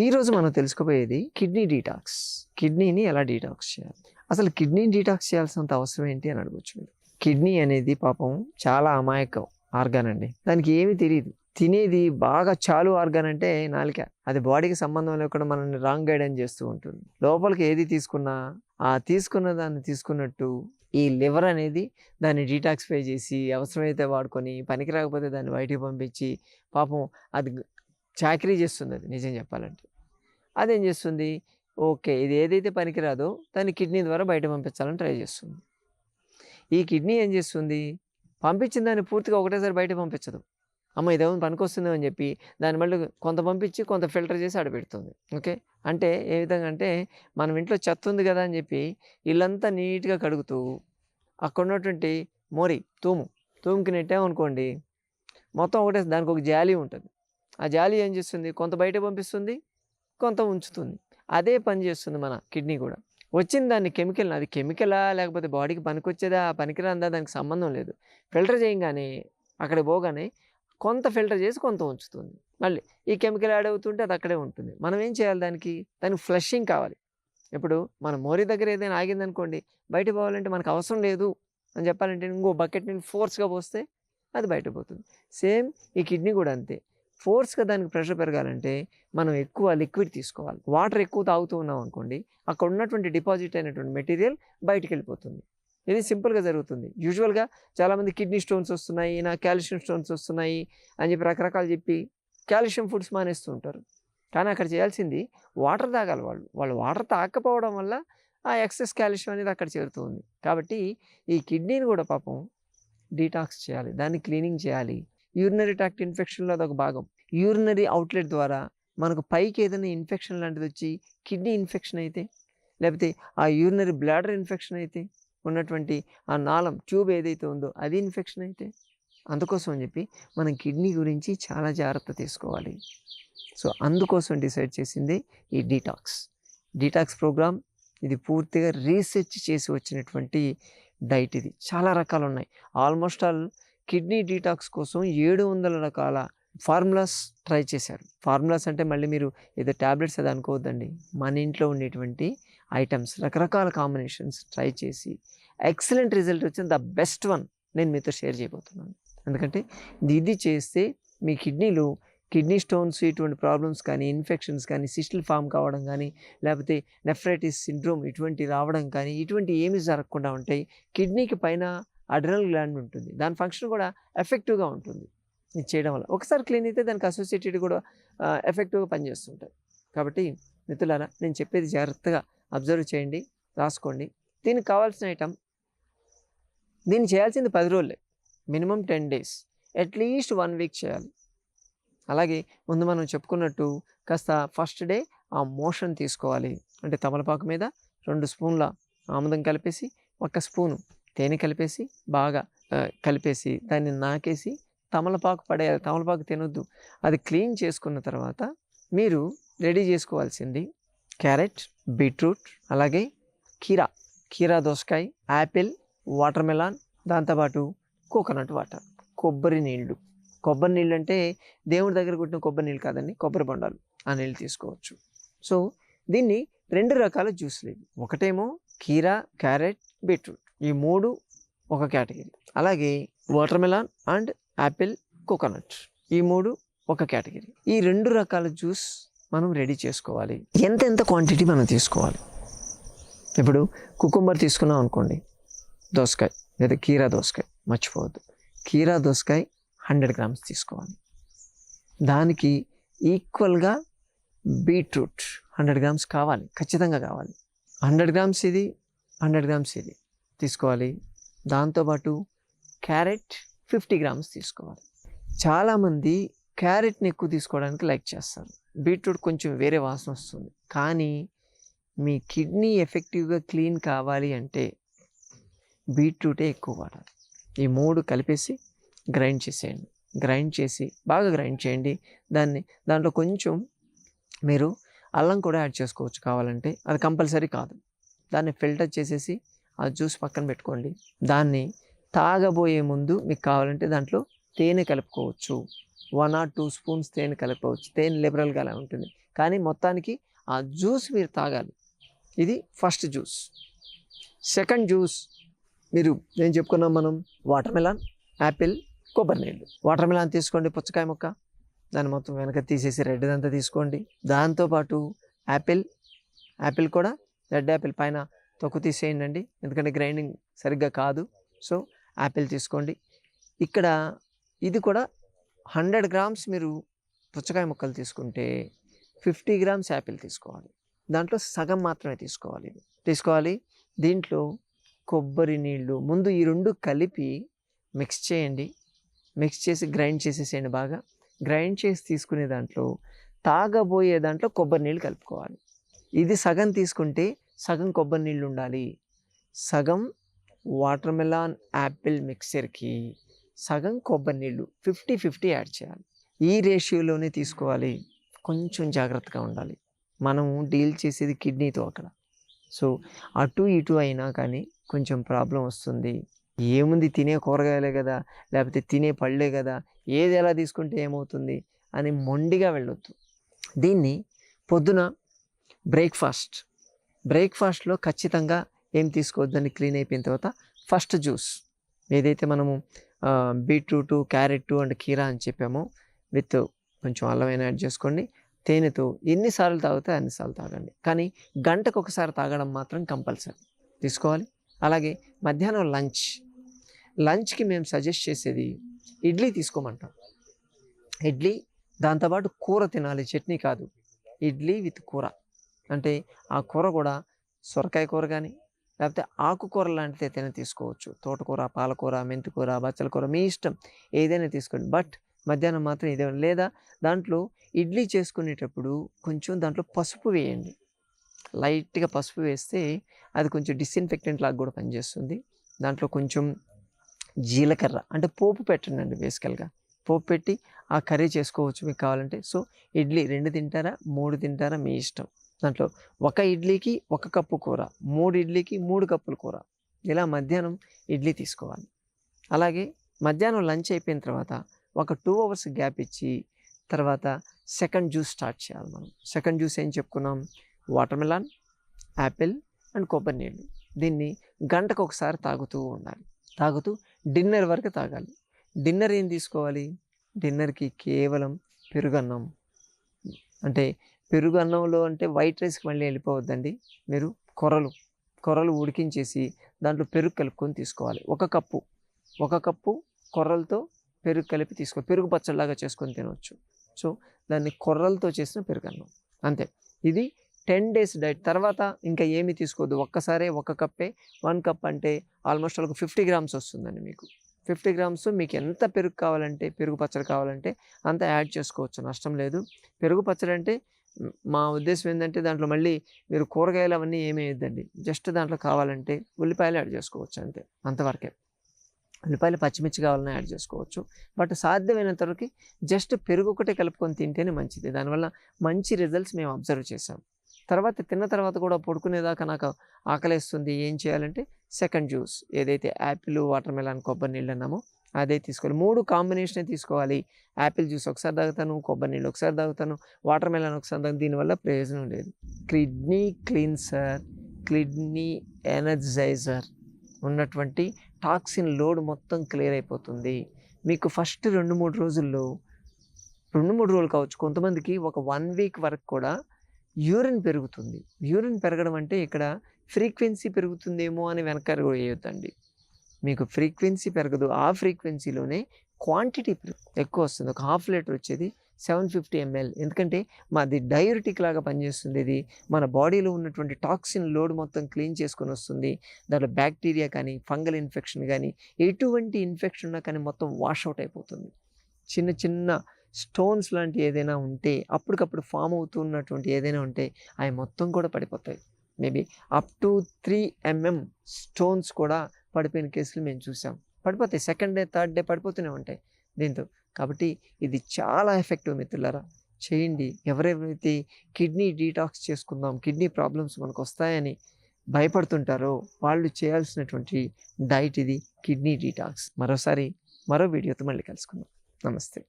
ఈరోజు మనం తెలుసుకోబోయేది kidney detox. కిడ్నీని ఎలా డీటాక్స్ చేయాలి? అసలు కిడ్నీని డీటాక్స్ చేయాల్సినంత అవసరం ఏంటి అని అడగొచ్చు మీరు. కిడ్నీ అనేది పాపం చాలా అమాయకం ఆర్గాన్ అండి. దానికి ఏమీ తెలియదు. తినేది బాగా చాలు ఆర్గాన్ అంటే నాలిక. అది బాడీకి సంబంధం లేకుండా మనల్ని రాంగ్ గైడెన్స్ చేస్తూ ఉంటుంది. లోపలికి ఏది తీసుకున్నా ఆ తీసుకున్న దాన్ని తీసుకున్నట్టు ఈ లివర్ అనేది దాన్ని డీటాక్సిఫై చేసి అవసరమైతే వాడుకొని పనికి రాకపోతే దాన్ని బయటికి పంపించి పాపం అది చాకరీ చేస్తుంది. అది నిజం చెప్పాలంటే అదేం చేస్తుంది, ఓకే ఇది ఏదైతే పనికిరాదో దాన్ని కిడ్నీ ద్వారా బయట పంపించాలని ట్రై చేస్తుంది. ఈ కిడ్నీ ఏం చేస్తుంది, పంపించిన దాన్ని పూర్తిగా ఒకటేసారి బయట పంపించదు. అమ్మ ఇదేమో పనికొస్తుంది అని చెప్పి దాన్ని మళ్ళీ కొంత పంపించి కొంత ఫిల్టర్ చేసి ఆడబెడుతుంది. ఓకే, అంటే ఏ విధంగా అంటే మనం ఇంట్లో చెత్త ఉంది కదా అని చెప్పి ఇల్లంతా నీట్గా కడుగుతూ అక్కడ ఉన్నటువంటి తూముకి నెట్టామనుకోండి, మొత్తం ఒకటే దానికి ఒక జాలి ఉంటుంది. ఆ జాలి ఏం చేస్తుంది, కొంత బయట పంపిస్తుంది, కొంత ఉంచుతుంది. అదే పని చేస్తుంది మన కిడ్నీ కూడా. వచ్చిన దాన్ని అది కెమికలా లేకపోతే బాడీకి పనికొచ్చేదా పనికిరాందా దానికి సంబంధం లేదు. ఫిల్టర్ చేయగానే అక్కడ పోగానే కొంత ఫిల్టర్ చేసి కొంత ఉంచుతుంది. మళ్ళీ ఈ కెమికల్ యాడ్ అవుతుంటే అది అక్కడే ఉంటుంది. మనం ఏం చేయాలి, దానికి ఫ్లషింగ్ కావాలి. ఇప్పుడు మన మోరీ దగ్గర ఏదైనా ఆగిందనుకోండి, బయట పోవాలంటే మనకు అవసరం లేదు అని చెప్పాలంటే ఇంకో బకెట్ నేను ఫోర్స్గా పోస్తే అది బయట పోతుంది. సేమ్ ఈ కిడ్నీ కూడా అంతే. ఫోర్స్గా దానికి ప్రెషర్ పెరగాలంటే మనం ఎక్కువ లిక్విడ్ తీసుకోవాలి. వాటర్ ఎక్కువ తాగుతూ ఉన్నాం అనుకోండి, అక్కడ ఉన్నటువంటి డిపాజిట్ అయినటువంటి మెటీరియల్ బయటికి వెళ్ళిపోతుంది. ఇది సింపుల్గా జరుగుతుంది. యూజువల్గా చాలామంది కిడ్నీ స్టోన్స్ వస్తున్నాయి, నాకు కాల్షియం స్టోన్స్ వస్తున్నాయి అని చెప్పి రకరకాలు చెప్పి కాల్షియం ఫుడ్స్ మానేస్తూ ఉంటారు. కానీ అక్కడ చేయాల్సింది వాటర్ తాగాలి. వాళ్ళు వాటర్ తాగకపోవడం వల్ల ఆ ఎక్సెస్ కాల్షియం అనేది అక్కడ చేరుతుంది. కాబట్టి ఈ కిడ్నీని కూడా పాపం డీటాక్స్ చేయాలి, దాన్ని క్లీనింగ్ చేయాలి. యూరినరీ ట్రాక్ట్ ఇన్ఫెక్షన్లో అదొక భాగం. యూరినరీ అవుట్లెట్ ద్వారా మనకు పైకి ఏదైనా ఇన్ఫెక్షన్ లాంటిది వచ్చి కిడ్నీ ఇన్ఫెక్షన్ అయితే, లేకపోతే ఆ యూరినరీ బ్లాడర్ ఇన్ఫెక్షన్ అయితే, ఉన్నటువంటి ఆ నాళం ట్యూబ్ ఏదైతే ఉందో అది ఇన్ఫెక్షన్ అయితే, అందుకోసం అని చెప్పి మనం కిడ్నీ గురించి చాలా జాగ్రత్త తీసుకోవాలి. సో అందుకోసం డిసైడ్ చేసింది ఈ డీటాక్స్ ప్రోగ్రామ్. ఇది పూర్తిగా రీసెర్చ్ చేసి వచ్చినటువంటి డైట్. ఇది చాలా రకాలు ఉన్నాయి. ఆల్మోస్ట్ ఆల్ కిడ్నీ డీటాక్స్ కోసం 700 రకాల ఫార్ములాస్ ట్రై చేశారు. ఫార్ములాస్ అంటే మళ్ళీ మీరు ఏదో ట్యాబ్లెట్స్ అది అనుకోవద్దండి. మన ఇంట్లో ఉండేటువంటి ఐటమ్స్ రకరకాల కాంబినేషన్స్ ట్రై చేసి ఎక్సలెంట్ రిజల్ట్ వచ్చిన ద బెస్ట్ వన్ నేను మీతో షేర్ చేయబోతున్నాను. ఎందుకంటే ఇది చేస్తే మీ కిడ్నీ స్టోన్స్ ఇటువంటి ప్రాబ్లమ్స్ కానీ, ఇన్ఫెక్షన్స్ కానీ, సిస్టల్ ఫామ్ కావడం కానీ, లేకపోతే నెఫ్రైటిస్ సిండ్రోమ్ ఇటువంటి రావడం కానీ, ఇటువంటి ఏమీ జరగకుండా ఉంటాయి. కిడ్నీకి పైన అడ్రినల్ గ్లాండ్ ఉంటుంది, దాని ఫంక్షన్ కూడా ఎఫెక్టివ్గా ఉంటుంది. ఇది చేయడం వల్ల ఒకసారి క్లీన్ అయితే దానికి అసోసియేటెడ్ కూడా ఎఫెక్టివ్గా పనిచేస్తుంటాయి. కాబట్టి మిత్రులారా, నేను చెప్పేది జాగ్రత్తగా అబ్జర్వ్ చేయండి, రాసుకోండి. దీనికి కావాల్సిన ఐటమ్, దీన్ని చేయాల్సింది 10 రోజులే, మినిమం 10 days, అట్లీస్ట్ 1 week చేయాలి. అలాగే ముందు మనం చెప్పుకున్నట్టు కాస్త ఫస్ట్ డే ఆ మోషన్ తీసుకోవాలి. అంటే తమలపాకు మీద 2 స్పూన్ల ఆముదం కలిపేసి, 1 స్పూను తేనె కలిపేసి బాగా కలిపేసి దాన్ని నాకేసి తమలపాకు పడేయాలి. తమలపాకు తినొద్దు. అది క్లీన్ చేసుకున్న తర్వాత మీరు రెడీ చేసుకోవాల్సింది క్యారెట్, బీట్రూట్, అలాగే కీరా దోసకాయ, యాపిల్, వాటర్ మెలాన్, దాంతోపాటు కోకోనట్ వాటర్, కొబ్బరి నీళ్ళు అంటే దేవుడి దగ్గర కొట్టిన కొబ్బరి నీళ్ళు కాదండి, కొబ్బరి బొండాలు, ఆ నీళ్ళు తీసుకోవచ్చు. సో దీన్ని 2 రకాల జ్యూస్లు ఇవి. ఒకటేమో కీరా, క్యారెట్, బీట్రూట్, ఈ 3 ఒక కేటగిరీ. అలాగే water melon and Apple, coconut, ఈ 3 ఒక కేటగిరీ. ఈ 2 రకాల జ్యూస్ మనం రెడీ చేసుకోవాలి. ఎంత క్వాంటిటీ మనం తీసుకోవాలి. ఇప్పుడు కుకుంబర్ తీసుకున్నాం అనుకోండి, దోసకాయ లేదా కీరా దోసకాయ, మర్చిపోవద్దు, కీరా దోసకాయ 100 grams తీసుకోవాలి. దానికి ఈక్వల్గా బీట్రూట్ 100 grams కావాలి, ఖచ్చితంగా కావాలి. 100 grams ఇది, 100 grams ఇది తీసుకోవాలి. దాంతోపాటు క్యారెట్ 50 grams తీసుకోవాలి. చాలామంది క్యారెట్ని ఎక్కువ తీసుకోవడానికి లైక్ చేస్తారు, బీట్రూట్ కొంచెం వేరే వాసన వస్తుంది. కానీ మీ కిడ్నీ ఎఫెక్టివ్గా క్లీన్ కావాలి అంటే బీట్రూటే ఎక్కువ వాడాలి. ఈ 3 కలిపేసి గ్రైండ్ చేసేయండి. బాగా గ్రైండ్ చేయండి. దాంట్లో కొంచెం మీరు అల్లం కూడా యాడ్ చేసుకోవచ్చు కావాలంటే, అది కంపల్సరీ కాదు. దాన్ని ఫిల్టర్ చేసేసి ఆ జ్యూస్ పక్కన పెట్టుకోండి. దాన్ని తాగబోయే ముందు మీకు కావాలంటే దాంట్లో తేనె కలుపుకోవచ్చు, 1 or 2 స్పూన్స్ తేనె కలపవచ్చు. తేనె లిబరల్గా అలా ఉంటుంది. కానీ మొత్తానికి ఆ జ్యూస్ మీరు తాగాలి. ఇది ఫస్ట్ జ్యూస్. సెకండ్ జ్యూస్ మీరు ఏం చెప్పుకున్నాం మనం, వాటర్ మెలాన్, యాపిల్, కొబ్బరి నీళ్ళు. వాటర్ మెలాన్ తీసుకోండి, పుచ్చకాయ ముక్క, దాన్ని మొత్తం వెనక తీసేసి రెడ్దంతా తీసుకోండి. దాంతోపాటు యాపిల్ కూడా రెడ్ యాపిల్ పైన తొక్కు తీసేయండి, ఎందుకంటే గ్రైండింగ్ సరిగ్గా కాదు. సో యాపిల్ తీసుకోండి. ఇక్కడ ఇది కూడా 100 గ్రామ్స్ మీరు పుచ్చకాయ ముక్కలు తీసుకుంటే 50 గ్రామ్స్ యాపిల్ తీసుకోవాలి. దాంట్లో సగం మాత్రమే తీసుకోవాలి. దీంట్లో కొబ్బరి నీళ్ళు ముందు ఈ రెండు కలిపి మిక్స్ చేయండి. మిక్స్ చేసి గ్రైండ్ చేసేసేయండి బాగా. గ్రైండ్ చేసి తీసుకునే దాంట్లో తాగబోయే దాంట్లో కొబ్బరి నీళ్ళు కలుపుకోవాలి. ఇది సగం తీసుకుంటే సగం కొబ్బరి నీళ్ళు ఉండాలి. సగం వాటర్ మెలాన్ యాపిల్ మిక్సర్కి సగం కొబ్బరి నీళ్ళు 50-50 యాడ్ చేయాలి. ఈ రేషియోలోనే తీసుకోవాలి. కొంచెం జాగ్రత్తగా ఉండాలి. మనం డీల్ చేసేది కిడ్నీతో అక్కడ. సో అటు ఇటు అయినా కానీ కొంచెం ప్రాబ్లం వస్తుంది. ఏముంది, తినే కూరగాయలే కదా, లేకపోతే తినే పళ్ళే కదా, ఏది ఎలా తీసుకుంటే ఏమవుతుంది అని మొండిగా వెళ్ళొద్దు. దీన్ని పొద్దున బ్రేక్ఫాస్ట్లో ఖచ్చితంగా ఏం తీసుకోవద్దని క్లీన్ అయిపోయిన తర్వాత ఫస్ట్ జ్యూస్ ఏదైతే మనము బీట్రూటు, క్యారెట్ అండ్ కీరా అని చెప్పామో విత్ కొంచెం అల్లమైన యాడ్ చేసుకోండి. తేనెతో ఎన్నిసార్లు తాగితే అన్నిసార్లు తాగండి, కానీ గంటకు ఒకసారి తాగడం మాత్రం కంపల్సరీ తీసుకోవాలి. అలాగే మధ్యాహ్నం లంచ్కి మేము సజెస్ట్ చేసేది ఇడ్లీ తీసుకోమంటాం. ఇడ్లీ దాంతోపాటు కూర తినాలి, చట్నీ కాదు. ఇడ్లీ విత్ కూర అంటే ఆ కూర కూడా సొరకాయ కూర కానీ లేకపోతే ఆకుకూర లాంటిది ఏదైనా తీసుకోవచ్చు. తోటకూర, పాలకూర, మెంతికూర, బచ్చల కూర, మీ ఇష్టం ఏదైనా తీసుకోండి. బట్ మధ్యాహ్నం మాత్రం ఇదే. లేదా దాంట్లో ఇడ్లీ చేసుకునేటప్పుడు కొంచెం దాంట్లో పసుపు వేయండి. లైట్గా పసుపు వేస్తే అది కొంచెం డిస్ఇన్ఫెక్టెంట్ లాగా కూడా పనిచేస్తుంది. దాంట్లో కొంచెం జీలకర్ర అంటే పోపు పెట్టండి. బేసికల్గా పోపు పెట్టి ఆ కర్రీ చేసుకోవచ్చు మీకు కావాలంటే. సో ఇడ్లీ 2 తింటారా 3 తింటారా మీ ఇష్టం. దాంట్లో ఒక ఇడ్లీకి 1 కప్పు కూర, 3 ఇడ్లీకి 3 కప్పుల కూర, ఇలా మధ్యాహ్నం ఇడ్లీ తీసుకోవాలి. అలాగే మధ్యాహ్నం లంచ్ అయిపోయిన తర్వాత ఒక 2 అవర్స్ గ్యాప్ ఇచ్చి తర్వాత సెకండ్ జ్యూస్ స్టార్ట్ చేయాలి మనం. సెకండ్ జ్యూస్ ఏం చెప్పుకున్నాం, వాటర్ మెలాన్, యాపిల్ అండ్ కొబ్బరి నీళ్ళు. దీన్ని గంటకు ఒకసారి తాగుతూ ఉండాలి. తాగుతూ డిన్నర్ వరకు తాగాలి. డిన్నర్ ఏం తీసుకోవాలి, డిన్నర్కి కేవలం పెరుగన్నం. అంటే పెరుగన్నంలో అంటే వైట్ రైస్కి మళ్ళీ వెళ్ళిపోవద్దండి. మీరు కొర్రలు ఉడికించేసి దాంట్లో పెరుగు కలుపుకొని తీసుకోవాలి. 1 కప్పు కొర్రలతో పెరుగు కలిపి తీసుకోవాలి. పెరుగు పచ్చడిలాగా చేసుకొని తినవచ్చు. సో దాన్ని కొర్రలతో చేసిన పెరుగన్నం అంతే. ఇది 10 days డైట్. తర్వాత ఇంకా ఏమి తీసుకోవద్దు. ఒక్కసారే 1 కప్పే. 1 కప్ అంటే ఆల్మోస్ట్ ఒక 50 గ్రామ్స్ వస్తుందండి మీకు. 50 గ్రామ్స్ మీకు ఎంత పెరుగు కావాలంటే, పెరుగు పచ్చడి కావాలంటే అంత యాడ్ చేసుకోవచ్చు, నష్టం లేదు. పెరుగు పచ్చడి అంటే మా ఉద్దేశం ఏంటంటే దాంట్లో మళ్ళీ మీరు కూరగాయలు అవన్నీ ఏమీ వేయద్దండి. జస్ట్ దాంట్లో కావాలంటే ఉల్లిపాయలు యాడ్ చేసుకోవచ్చు అంతే, అంతవరకే. ఉల్లిపాయలు, పచ్చిమిర్చి కావాలన్నా యాడ్ చేసుకోవచ్చు. బట్ సాధ్యమైనంత వరకు జస్ట్ పెరుగు ఒకటే కలుపుకొని తింటేనే మంచిది. దానివల్ల మంచి రిజల్ట్స్ మేము అబ్జర్వ్ చేసాం. తర్వాత తిన్న తర్వాత కూడా పడుకునేదాకా నాకు ఆకలేస్తుంది, ఏం చేయాలంటే సెకండ్ జ్యూస్ ఏదైతే యాపిల్, వాటర్ మెలాన్, కొబ్బరి నీళ్ళు అన్నామో అదే తీసుకోవాలి. 3 కాంబినేషనే తీసుకోవాలి. యాపిల్ జ్యూస్ ఒకసారి తాగుతాను, కొబ్బరి నీళ్ళు ఒకసారి తాగుతాను, వాటర్ మెలాన్ ఒకసారి తాగుతాను. దీనివల్ల ప్రయోజనం లేదు. కిడ్నీ క్లీన్సర్, కిడ్నీ ఎనర్జైజర్ ఉన్నటువంటి టాక్సిన్ లోడ్ మొత్తం క్లియర్ అయిపోతుంది మీకు. ఫస్ట్ 2-3 రోజుల్లో, 2-3 రోజులు కావచ్చు, కొంతమందికి ఒక 1 వీక్ వరకు కూడా యూరిన్ పెరుగుతుంది. యూరిన్ పెరగడం అంటే ఇక్కడ ఫ్రీక్వెన్సీ పెరుగుతుందేమో అని వెనకాల వేయొద్దండి. మీకు ఫ్రీక్వెన్సీ పెరగదు, ఆ ఫ్రీక్వెన్సీలోనే క్వాంటిటీ ఎక్కువ వస్తుంది. ఒక 1/2 లీటర్ వచ్చేది 750 ml. ఎందుకంటే మాది డయూరిటిక్ లాగా పనిచేస్తుంది. ఇది మన బాడీలో ఉన్నటువంటి టాక్సిన్ లోడ్ మొత్తం క్లీన్ చేసుకొని వస్తుంది. దాంట్లో బ్యాక్టీరియా కానీ, ఫంగల్ ఇన్ఫెక్షన్ కానీ, ఎటువంటి ఇన్ఫెక్షన్ ఉన్నా కానీ మొత్తం వాష్అవుట్ అయిపోతుంది. చిన్న చిన్న స్టోన్స్ లాంటి ఏదైనా ఉంటే, అప్పటికప్పుడు ఫామ్ అవుతున్నటువంటి ఏదైనా ఉంటే అవి మొత్తం కూడా పడిపోతాయి. Maybe up to 3 mm stones కూడా పడిపోయిన కేసులు మేము చూసాం. పడిపోతాయి, సెకండ్ డే, థర్డ్ డే పడిపోతూనే ఉంటాయి దీంతో. కాబట్టి ఇది చాలా ఎఫెక్టివ్ మిత్రులారా, చేయండి. ఎవరైతే కిడ్నీ డీటాక్స్ చేసుకుందాం, కిడ్నీ ప్రాబ్లమ్స్ మనకు వస్తాయని భయపడుతుంటారో వాళ్ళు చేయాల్సినటువంటి డైట్ ఇది, కిడ్నీ డీటాక్స్. మరో వీడియోతో మళ్ళీ కలుసుకుందాం. నమస్తే.